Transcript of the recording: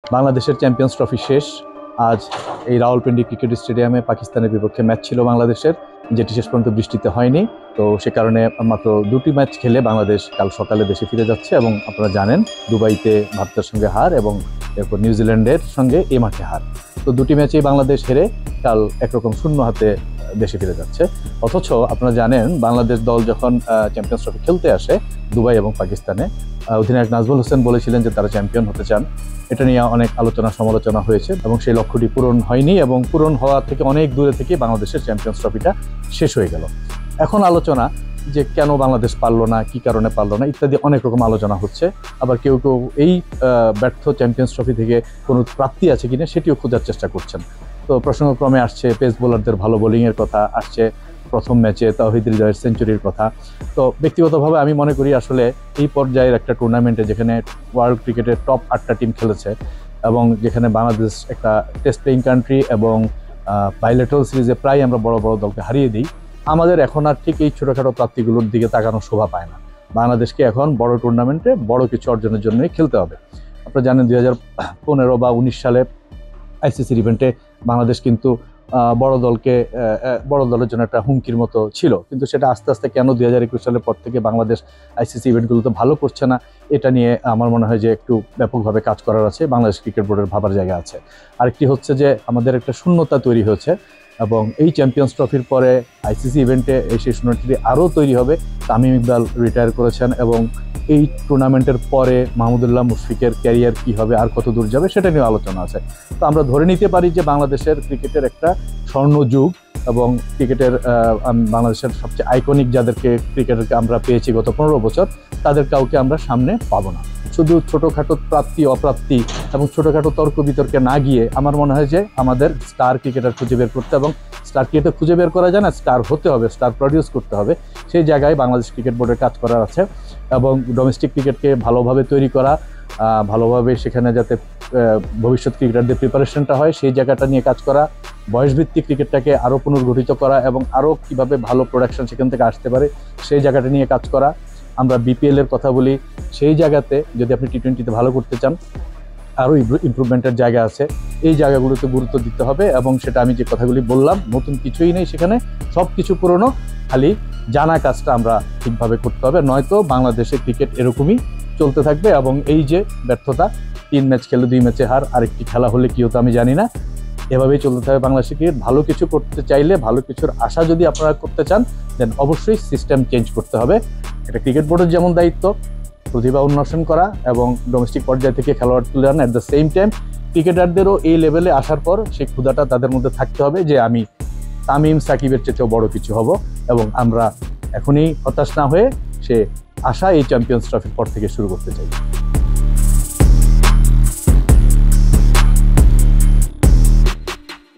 বাংলাদেশের champions trophy শেষ। আজ এই রাওয়ালপিন্ডি ক্রিকেট স্টেডিয়ামে পাকিস্তানের বিপক্ষে ম্যাচ ছিল বাংলাদেশের, যেটি শেষ পর্যন্ত বৃষ্টিতে হয়নি। তো সে কারণে মাত্র দুটি ম্যাচ খেলে বাংলাদেশ কাল সকালে দেশে ফিরে যাচ্ছে। এবং আপনারা জানেন দুবাইতে ভারতের সঙ্গে হার এবং এরপর নিউজিল্যান্ডের সঙ্গে এই মাঠে হার। তো দুটি ম্যাচেই বাংলাদেশ হেরে কাল একরকম শূন্য হাতে দেশে ফিরে যাচ্ছে। অথচ আপনারা জানেন বাংলাদেশ দল যখন চ্যাম্পিয়ন্স ট্রফি খেলতে আসে দুবাই এবং পাকিস্তানে, অধিনায়ক নাজমুল হোসেন বলেছিলেন যে তারা চ্যাম্পিয়ন হতে চান। এটা নিয়ে অনেক আলোচনা সমালোচনা হয়েছে এবং সেই লক্ষ্যটি পূরণ হয়নি এবং পূরণ হওয়া থেকে অনেক দূরে থেকে বাংলাদেশের চ্যাম্পিয়ন্স ট্রফিটা শেষ হয়ে গেল। এখন আলোচনা যে কেন বাংলাদেশ পারলো না, কি কারণে পারলো না ইত্যাদি অনেক রকম আলোচনা হচ্ছে। আবার কেউ কেউ এই ব্যর্থ চ্যাম্পিয়ন্স ট্রফি থেকে কোনো প্রাপ্তি আছে কিনা সেটিও খোঁজার চেষ্টা করছেন। তো প্রসঙ্গক্রমে আসছে পেস বোলারদের ভালো বোলিংয়ের কথা, আসছে প্রথম ম্যাচে তাওহিদ হৃদয়ের সেঞ্চুরির কথা। তো ব্যক্তিগতভাবে আমি মনে করি আসলে এই পর্যায়ের একটা টুর্নামেন্টে যেখানে ওয়ার্ল্ড ক্রিকেটের টপ 8টা টিম খেলেছে এবং যেখানে বাংলাদেশ একটা টেস্ট প্লেইং কান্ট্রি এবং বাইলেটারাল সিরিজে প্রায় আমরা বড় বড় দলকে হারিয়ে দিই, আমাদের এখন আর ঠিক এই ছোটোখাটো প্রাপ্তিগুলোর দিকে তাকানোর শোভা পায় না। বাংলাদেশকে এখন বড় টুর্নামেন্টে বড় কিছু অর্জনের জন্যই খেলতে হবে। আপনারা জানেন 2015 বা 19 সালে আইসিসির ইভেন্টে বাংলাদেশ কিন্তু বড় দলের জন্য একটা হুমকির মতো ছিল, কিন্তু সেটা আস্তে আস্তে কেন 2021 সালের পর থেকে বাংলাদেশ আইসিসি ইভেন্টগুলোতে ভালো করছে না, এটা নিয়ে আমার মনে হয় যে একটু ব্যাপকভাবে কাজ করার আছে, বাংলাদেশ ক্রিকেট বোর্ডের ভাবার জায়গা আছে। আরেকটি হচ্ছে যে আমাদের একটা শূন্যতা তৈরি হয়েছে এবং এই চ্যাম্পিয়ন্স ট্রফির পরে আইসিসি ইভেন্টে এই সেই শূন্যতাটি আরও তৈরি হবে। তামিম ইকবাল রিটায়ার করেছেন এবং এই টুর্নামেন্টের পরে মাহমুদুল্লাহ মুশফিকের ক্যারিয়ার কী হবে, আর কত দূর যাবে সেটা নিয়ে আলোচনা আছে। তো আমরা ধরে নিতে পারি যে বাংলাদেশের ক্রিকেটের একটা স্বর্ণযুগ এবং ক্রিকেটের বাংলাদেশের সবচেয়ে আইকনিক যাদেরকে ক্রিকেটারকে আমরা পেয়েছি গত 15 বছর, তাদের কাউকে আমরা সামনে পাবো না। শুধু ছোটোখাটো প্রাপ্তি অপ্রাপ্তি এবং ছোটোখাটো তর্ক বিতর্কে না গিয়ে আমার মনে হয় যে আমাদের স্টার ক্রিকেটার খুঁজে বের করতে, এবং স্টার ক্রিকেটার খুঁজে বের করা যায় না, স্টার হতে হবে, স্টার প্রডিউস করতে হবে। সেই জায়গায় বাংলাদেশ ক্রিকেট বোর্ডের কাজ করার আছে এবং ডোমেস্টিক ক্রিকেটকে ভালোভাবে তৈরি করা, ভালোভাবে সেখানে যাতে ভবিষ্যৎ ক্রিকেটারদের প্রিপারেশনটা হয় সেই জায়গাটা নিয়ে কাজ করা, বয়সভিত্তিক ক্রিকেটটাকে আরও পুনর্গঠিত করা এবং আরও কীভাবে ভালো প্রোডাকশন সেখান থেকে আসতে পারে সেই জায়গাটা নিয়ে কাজ করা। আমরা বিপিএলের কথা বলি, সেই জায়গাতে যদি আপনি টি20তে ভালো করতে চান আরও ইমপ্রুভমেন্টের জায়গা আছে, এই জায়গাগুলোতে গুরুত্ব দিতে হবে। এবং সেটা আমি যে কথাগুলি বললাম নতুন কিছুই নেই সেখানে, সব কিছু পুরনো, খালি জানা কাজটা আমরা ঠিকভাবে করতে হবে, নয়তো বাংলাদেশের ক্রিকেট এরকমই চলতে থাকবে। এবং এই যে ব্যর্থতা, 3 ম্যাচ খেলে 2 ম্যাচে হার, আরেকটি খেলা হলে কি হতো আমি জানি না, এভাবেই চলতে থাকবে বাংলাদেশের ক্রিকেট। ভালো কিছু করতে চাইলে, ভালো কিছুর আশা যদি আপনারা করতে চান, দেন অবশ্যই সিস্টেম চেঞ্জ করতে হবে। এটা ক্রিকেট বোর্ডের যেমন দায়িত্ব প্রতিভা উন্মোচন করা এবং ডোমেস্টিক পর্যায় থেকে খেলোয়াড় তুলে আনা, অ্যাট দ্য সেম টাইম ক্রিকেটারদেরও এই লেভেলে আসার পর সেই ক্ষুধাটা তাদের মধ্যে থাকতে হবে যে আমি তামিম সাকিবের চেয়েও বড় কিছু হব। এবং আমরা এখনই হতাশ না হয়ে সে আশা এই চ্যাম্পিয়ন্স ট্রফির পর থেকে শুরু করতে চাই।